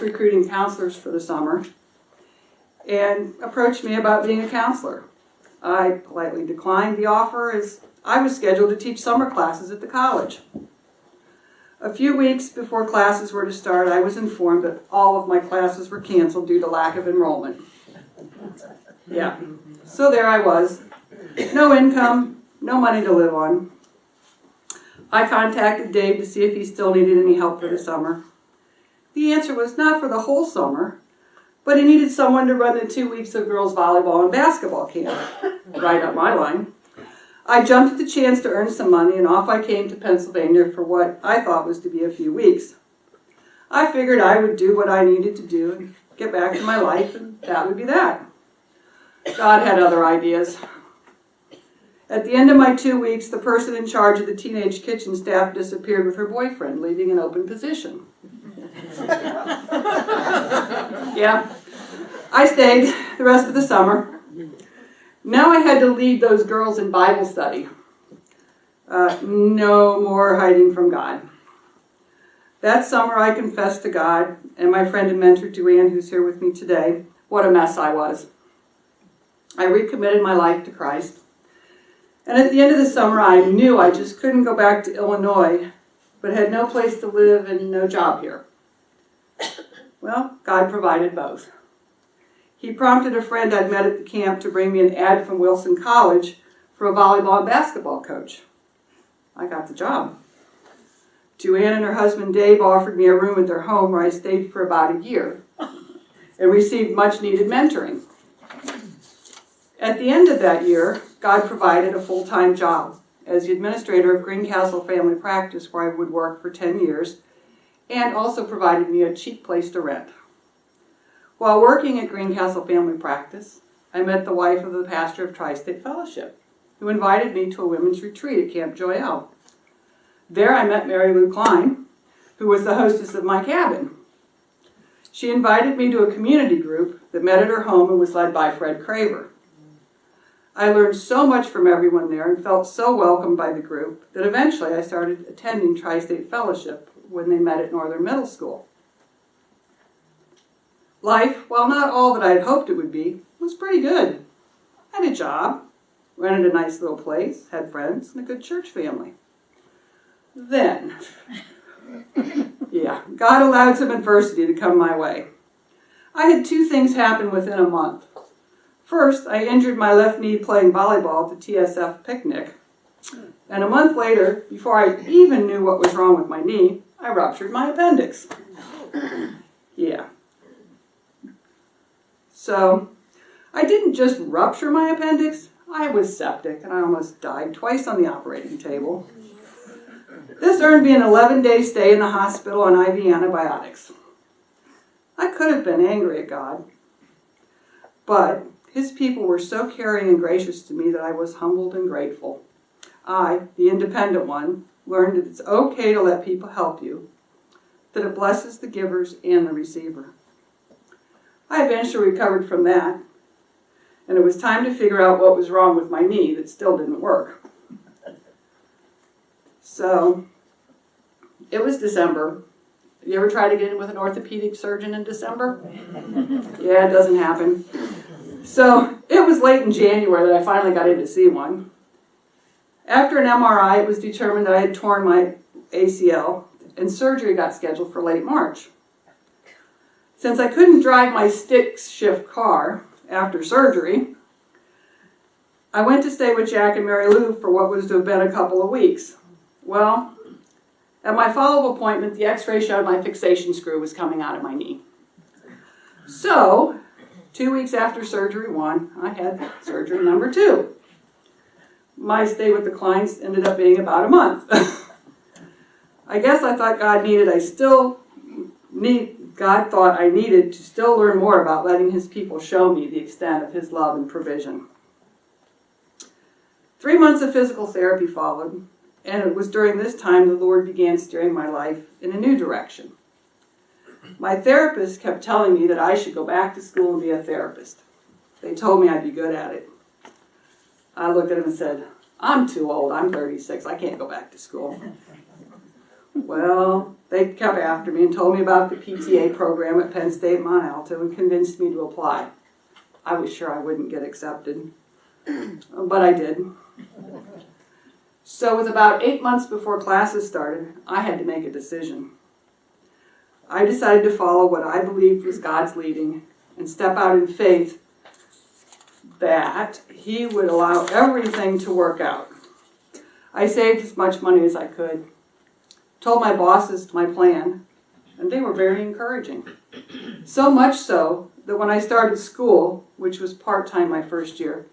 recruiting counselors for the summer and approached me about being a counselor. I politely declined the offer as I was scheduled to teach summer classes at the college. A few weeks before classes were to start, I was informed that all of my classes were canceled due to lack of enrollment. Yeah, so there I was. No income, no money to live on. I contacted Dave to see if he still needed any help for the summer. The answer was not for the whole summer, but he needed someone to run the 2 weeks of girls' volleyball and basketball camp. Right up my line. I jumped at the chance to earn some money, and off I came to Pennsylvania for what I thought was to be a few weeks. I figured I would do what I needed to do and get back to my life, and that would be that. God had other ideas. At the end of my 2 weeks, the person in charge of the teenage kitchen staff disappeared with her boyfriend, leaving an open position. Yeah, I stayed the rest of the summer. Now I had to lead those girls in Bible study. No more hiding from God. That summer I confessed to God and my friend and mentor Joanne, who's here with me today, what a mess I was. I recommitted my life to Christ. And at the end of the summer I knew I just couldn't go back to Illinois, but had no place to live and no job here. Well, God provided both. He prompted a friend I'd met at the camp to bring me an ad from Wilson College for a volleyball and basketball coach. I got the job. Joanne and her husband Dave offered me a room at their home where I stayed for about a year and received much needed mentoring. At the end of that year, God provided a full-time job as the administrator of Greencastle Family Practice, where I would work for 10 years, and also provided me a cheap place to rent. While working at Greencastle Family Practice, I met the wife of the pastor of Tri-State Fellowship, who invited me to a women's retreat at Camp Joyelle. There I met Mary Lou Klein, who was the hostess of my cabin. She invited me to a community group that met at her home and was led by Fred Craver. I learned so much from everyone there and felt so welcomed by the group that eventually I started attending Tri-State Fellowship when they met at Northern Middle School. Life, while not all that I had hoped it would be, was pretty good. I had a job, rented a nice little place, had friends, and a good church family. Then, God allowed some adversity to come my way. I had two things happen within a month. First, I injured my left knee playing volleyball at the TSF picnic. And a month later, before I even knew what was wrong with my knee, I ruptured my appendix. Yeah. So, I didn't just rupture my appendix, I was septic and I almost died twice on the operating table. This earned me an 11-day stay in the hospital on IV antibiotics. I could have been angry at God, but His people were so caring and gracious to me that I was humbled and grateful. I, the independent one, learned that it's okay to let people help you, that it blesses the givers and the receiver. I eventually recovered from that, and it was time to figure out what was wrong with my knee that still didn't work. So, it was December. You ever try to get in with an orthopedic surgeon in December? Yeah, it doesn't happen. So, it was late in January that I finally got in to see one. After an MRI, it was determined that I had torn my ACL, and surgery got scheduled for late March. Since I couldn't drive my stick-shift car after surgery, I went to stay with Jack and Mary Lou for what was to have been a couple of weeks. Well, at my follow-up appointment, the x-ray showed my fixation screw was coming out of my knee. So, 2 weeks after surgery 1, I had surgery number 2. My stay with the Kleins ended up being about a month. I guess I thought God thought I needed to still learn more about letting His people show me the extent of His love and provision. 3 months of physical therapy followed, and it was during this time the Lord began steering my life in a new direction. My therapist kept telling me that I should go back to school and be a therapist. They told me I'd be good at it. I looked at him and said, "I'm too old. I'm 36. I can't go back to school." Well, They kept after me and told me about the PTA program at Penn State Mont Alto and convinced me to apply. I was sure I wouldn't get accepted, but I did. So with about 8 months before classes started, I had to make a decision. I decided to follow what I believed was God's leading and step out in faith that He would allow everything to work out. I saved as much money as I could, told my bosses my plan, and they were very encouraging. So much so that when I started school, which was part-time my first year,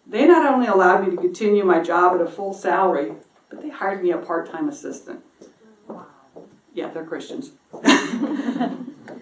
they not only allowed me to continue my job at a full salary, but they hired me a part-time assistant. Yeah, they're Christians.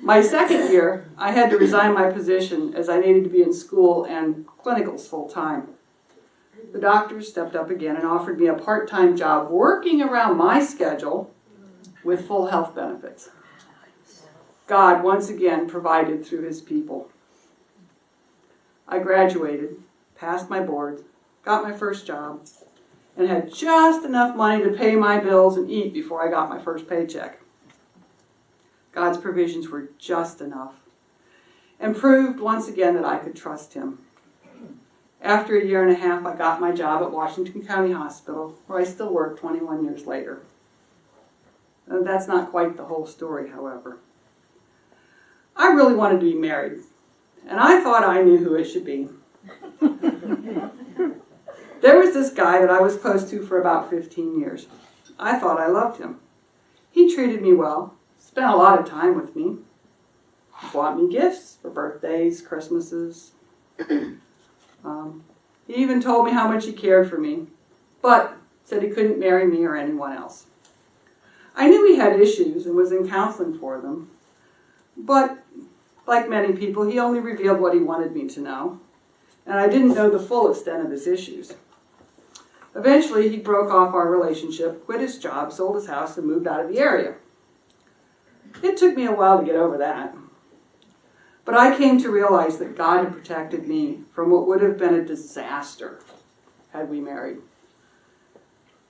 My second year, I had to resign my position as I needed to be in school and clinicals full-time. The doctors stepped up again and offered me a part-time job working around my schedule with full health benefits. God once again provided through His people. I graduated, passed my boards, got my first job, and had just enough money to pay my bills and eat before I got my first paycheck. God's provisions were just enough and proved once again that I could trust Him. After a year and a half, I got my job at Washington County Hospital, where I still work 21 years later. That's not quite the whole story, however. I really wanted to be married, and I thought I knew who it should be. There was this guy that I was close to for about 15 years. I thought I loved him. He treated me well, spent a lot of time with me, bought me gifts for birthdays, Christmases. He even told me how much he cared for me, but said he couldn't marry me or anyone else. I knew he had issues and was in counseling for them, but like many people, he only revealed what he wanted me to know, and I didn't know the full extent of his issues. Eventually, he broke off our relationship, quit his job, sold his house, and moved out of the area. It took me a while to get over that. But I came to realize that God had protected me from what would have been a disaster had we married.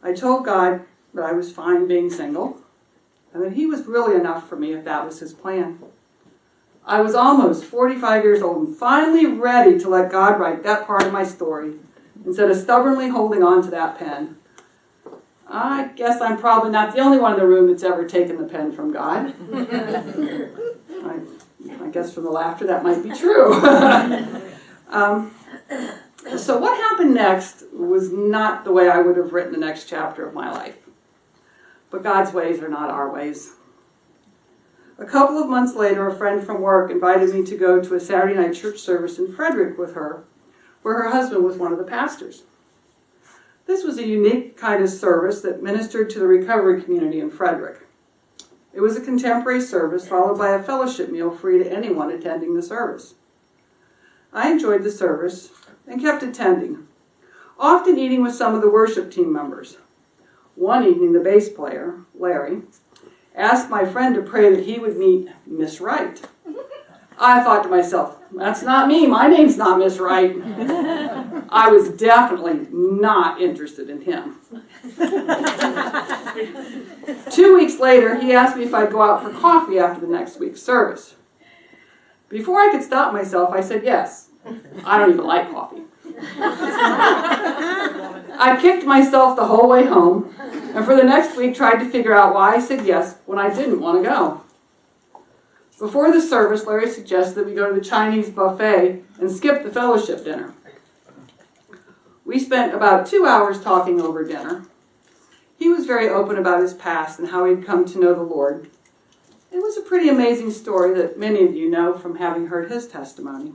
I told God that I was fine being single, and that He was really enough for me if that was His plan. I was almost 45 years old and finally ready to let God write that part of my story instead of stubbornly holding on to that pen. I guess I'm probably not the only one in the room that's ever taken the pen from God. I guess from the laughter that might be true. So what happened next was not the way I would have written the next chapter of my life. But God's ways are not our ways. A couple of months later, a friend from work invited me to go to a Saturday night church service in Frederick with her, where her husband was one of the pastors. This was a unique kind of service that ministered to the recovery community in Frederick. It was a contemporary service followed by a fellowship meal free to anyone attending the service. I enjoyed the service and kept attending, often eating with some of the worship team members. One evening, the bass player, Larry, asked my friend to pray that he would meet Miss Wright. I thought to myself, that's not me. My name's not Miss Wright. I was definitely not interested in him. 2 weeks later, he asked me if I'd go out for coffee after the next week's service. Before I could stop myself, I said yes. I don't even like coffee. I kicked myself the whole way home, and for the next week tried to figure out why I said yes when I didn't want to go. Before the service, Larry suggested that we go to the Chinese buffet and skip the fellowship dinner. We spent about 2 hours talking over dinner. He was very open about his past and how he'd come to know the Lord. It was a pretty amazing story that many of you know from having heard his testimony.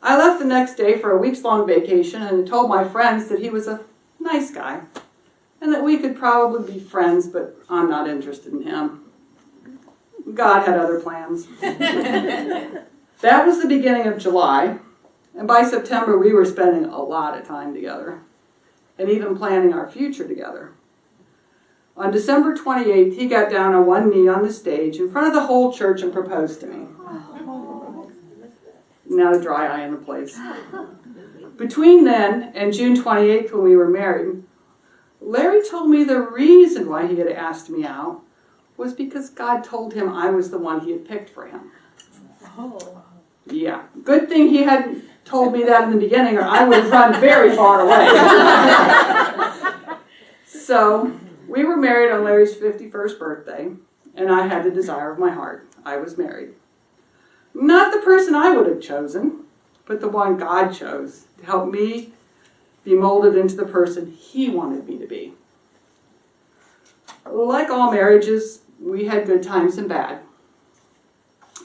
I left the next day for a weeks-long vacation and told my friends that he was a nice guy and that we could probably be friends, but I'm not interested in him. God had other plans. That was the beginning of July, and by September we were spending a lot of time together and even planning our future together. On December 28th, he got down on one knee on the stage in front of the whole church and proposed to me. Not a dry eye in the place. Between then and June 28th, when we were married, Larry told me the reason why he had asked me out was because God told him I was the one he had picked for him. Oh. Yeah. Good thing he hadn't told me that in the beginning, or I would have run very far away. So, we were married on Larry's 51st birthday, and I had the desire of my heart. I was married. Not the person I would have chosen, but the one God chose to help me be molded into the person he wanted me to be. Like all marriages, we had good times and bad.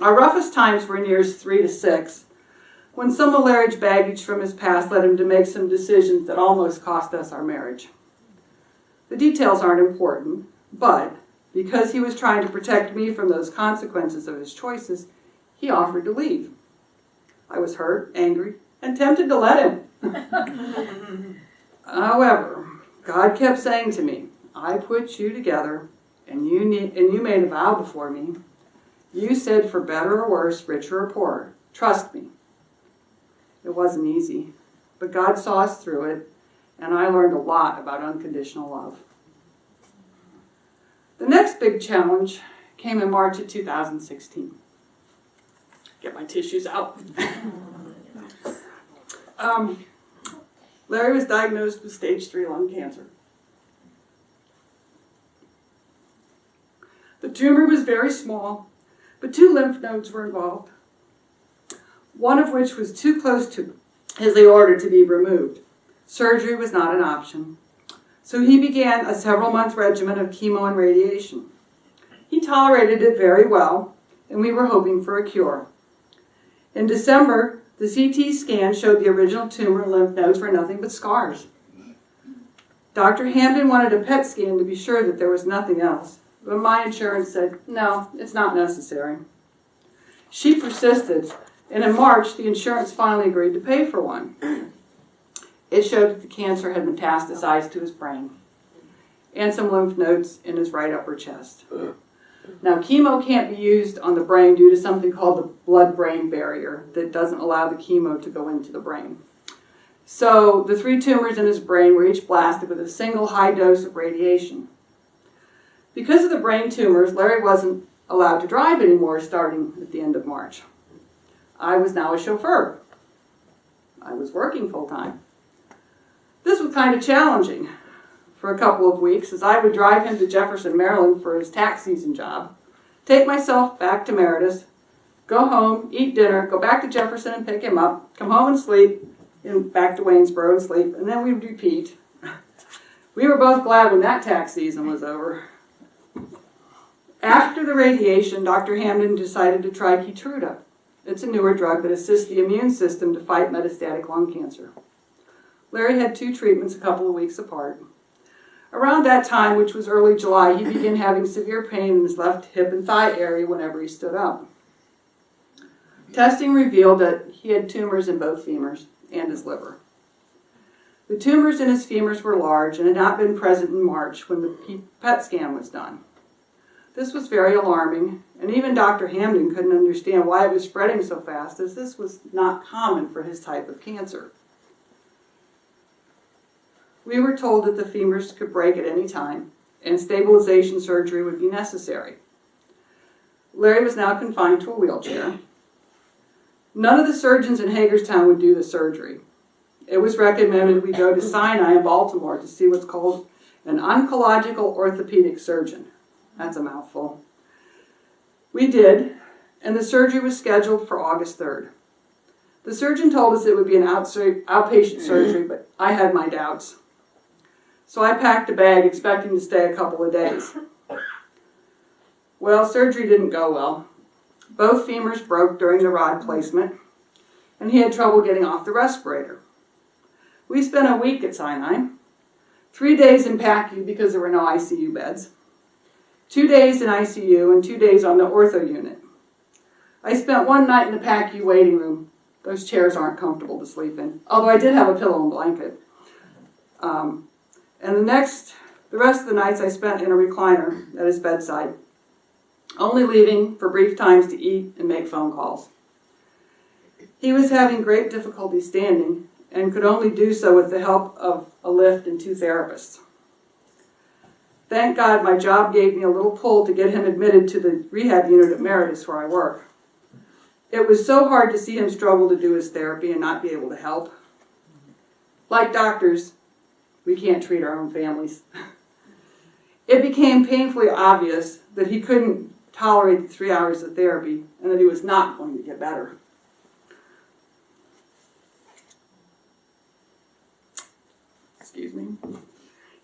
Our roughest times were in years 3 to 6, when some of Larry's baggage from his past led him to make some decisions that almost cost us our marriage. The details aren't important, but because he was trying to protect me from those consequences of his choices, he offered to leave. I was hurt, angry, and tempted to let him. However, God kept saying to me, I put you together, and you made a vow before me. You said for better or worse, richer or poorer. Trust me. It wasn't easy, but God saw us through it, and I learned a lot about unconditional love. The next big challenge came in March of 2016. Get my tissues out. Larry was diagnosed with stage 3 lung cancer. The tumor was very small, but 2 lymph nodes were involved, one of which was too close to his aorta to be removed. Surgery was not an option, so he began a several-month regimen of chemo and radiation. He tolerated it very well, and we were hoping for a cure. In December, the CT scan showed the original tumor and lymph nodes were nothing but scars. Dr. Hamden wanted a PET scan to be sure that there was nothing else, but my insurance said, no, it's not necessary. She persisted, and in March, the insurance finally agreed to pay for one. It showed that the cancer had metastasized to his brain and some lymph nodes in his right upper chest. Now, chemo can't be used on the brain due to something called the blood-brain barrier that doesn't allow the chemo to go into the brain. So the 3 tumors in his brain were each blasted with a single high dose of radiation. Because of the brain tumors, Larry wasn't allowed to drive anymore starting at the end of March. I was now a chauffeur. I was working full-time. This was kind of challenging for a couple of weeks, as I would drive him to Jefferson, Maryland for his tax season job, take myself back to Meredith, go home, eat dinner, go back to Jefferson and pick him up, come home and sleep, and back to Waynesboro and sleep, and then we'd repeat. We were both glad when that tax season was over. After the radiation, Dr. Hamden decided to try Keytruda. It's a newer drug that assists the immune system to fight metastatic lung cancer. Larry had 2 treatments a couple of weeks apart. Around that time, which was early July, he began having severe pain in his left hip and thigh area whenever he stood up. Testing revealed that he had tumors in both femurs and his liver. The tumors in his femurs were large and had not been present in March when the PET scan was done. This was very alarming, and even Dr. Hamden couldn't understand why it was spreading so fast, as this was not common for his type of cancer. We were told that the femurs could break at any time, and stabilization surgery would be necessary. Larry was now confined to a wheelchair. None of the surgeons in Hagerstown would do the surgery. It was recommended we go to Sinai in Baltimore to see what's called an oncological orthopedic surgeon. That's a mouthful. We did, and the surgery was scheduled for August 3rd. The surgeon told us it would be an outpatient surgery, but I had my doubts. So I packed a bag expecting to stay a couple of days. Well, surgery didn't go well. Both femurs broke during the rod placement, and he had trouble getting off the respirator. We spent a week at Sinai, 3 days in PACU because there were no ICU beds, 2 days in ICU, and 2 days on the ortho unit. I spent 1 night in the PACU waiting room. Those chairs aren't comfortable to sleep in, although I did have a pillow and blanket. And the rest of the nights I spent in a recliner at his bedside, only leaving for brief times to eat and make phone calls. He was having great difficulty standing and could only do so with the help of a lift and 2 therapists. Thank God my job gave me a little pull to get him admitted to the rehab unit at Meredith where I work. It was so hard to see him struggle to do his therapy and not be able to help. Like doctors, we can't treat our own families. It became painfully obvious that he couldn't tolerate the 3 hours of therapy and that he was not going to get better. Excuse me.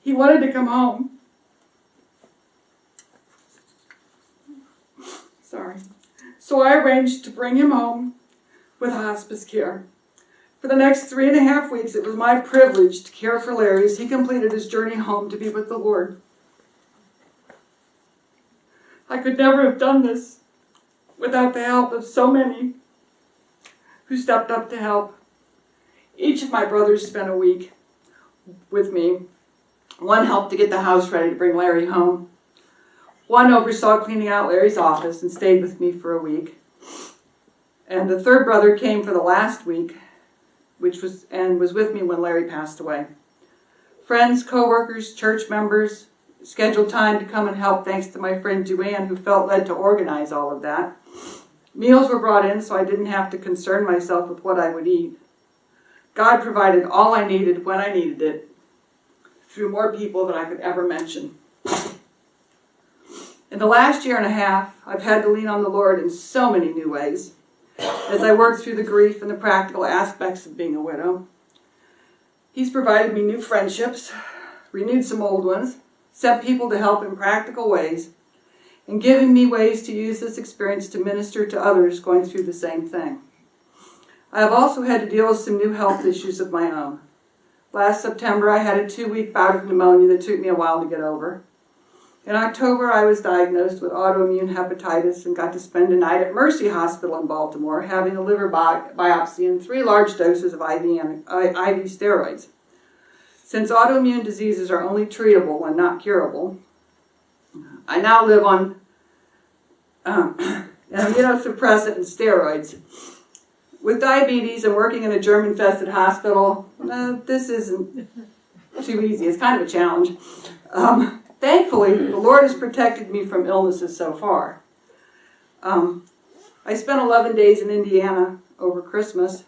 He wanted to come home. Sorry. So I arranged to bring him home with hospice care. For the next 3.5 weeks, it was my privilege to care for Larry as he completed his journey home to be with the Lord. I could never have done this without the help of so many who stepped up to help. Each of my brothers spent a week with me. One helped to get the house ready to bring Larry home. One oversaw cleaning out Larry's office and stayed with me for a week. And the third brother came for the last week, was with me when Larry passed away. Friends, co-workers, church members scheduled time to come and help thanks to my friend Joanne, who felt led to organize all of that. Meals were brought in so I didn't have to concern myself with what I would eat. God provided all I needed when I needed it through more people than I could ever mention. In the last 1.5 years, I've had to lean on the Lord in so many new ways as I work through the grief and the practical aspects of being a widow. He's provided me new friendships, renewed some old ones, sent people to help in practical ways, and given me ways to use this experience to minister to others going through the same thing. I have also had to deal with some new health issues of my own. Last September, I had a 2-week bout of pneumonia that took me a while to get over. In October, I was diagnosed with autoimmune hepatitis and got to spend a night at Mercy Hospital in Baltimore having a liver biopsy and 3 large doses of IV steroids. Since autoimmune diseases are only treatable and not curable, I now live on immunosuppressant and steroids. With diabetes and working in a germ-infested hospital, this isn't too easy. It's kind of a challenge. Thankfully, the Lord has protected me from illnesses so far. I spent 11 days in Indiana over Christmas.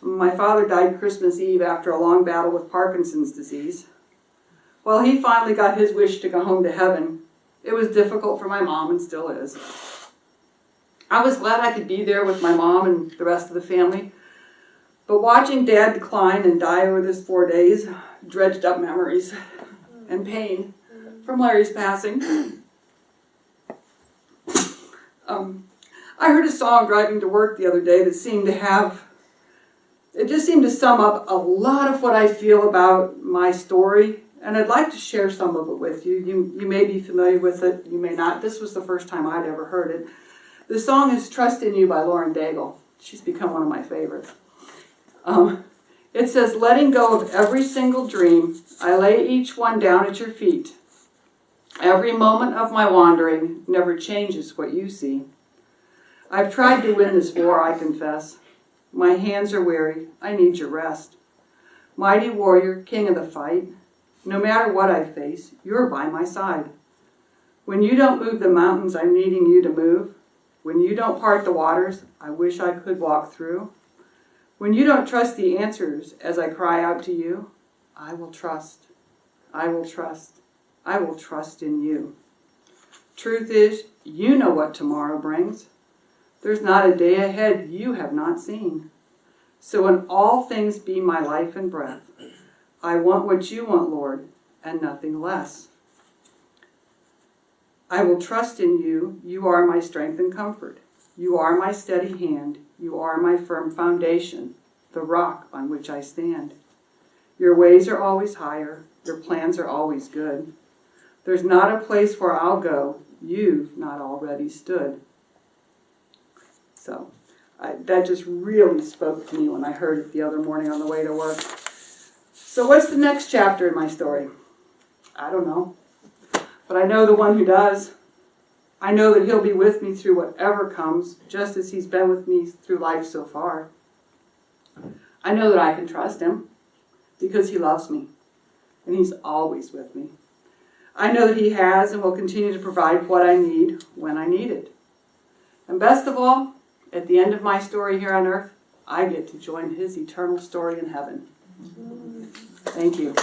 My father died Christmas Eve after a long battle with Parkinson's disease. While he finally got his wish to go home to heaven, it was difficult for my mom and still is. I was glad I could be there with my mom and the rest of the family, but watching Dad decline and die over this 4 days dredged up memories and pain from Larry's passing. I heard a song driving to work the other day that seemed to sum up a lot of what I feel about my story, and I'd like to share some of it with you. You may be familiar with it, you may not. This was the first time I'd ever heard it. The song is Trust in You by Lauren Daigle. She's become one of my favorites. It says, letting go of every single dream, I lay each one down at your feet. Every moment of my wandering never changes what you see. I've tried to win this war, I confess. My hands are weary, I need your rest. Mighty warrior, king of the fight, no matter what I face, you're by my side. When you don't move the mountains I'm needing you to move, when you don't part the waters I wish I could walk through, when you don't trust the answers as I cry out to you, I will trust, I will trust, I will trust in you. Truth is, you know what tomorrow brings. There's not a day ahead you have not seen. So in all things be my life and breath. I want what you want, Lord, and nothing less. I will trust in you. You are my strength and comfort. You are my steady hand. You are my firm foundation, the rock on which I stand. Your ways are always higher. Your plans are always good. There's not a place where I'll go you've not already stood. So that just really spoke to me when I heard it the other morning on the way to work. So what's the next chapter in my story? I don't know. But I know the one who does. I know that he'll be with me through whatever comes, just as he's been with me through life so far. I know that I can trust him because he loves me, and he's always with me. I know that He has and will continue to provide what I need when I need it. And best of all, at the end of my story here on earth, I get to join His eternal story in heaven. Thank you.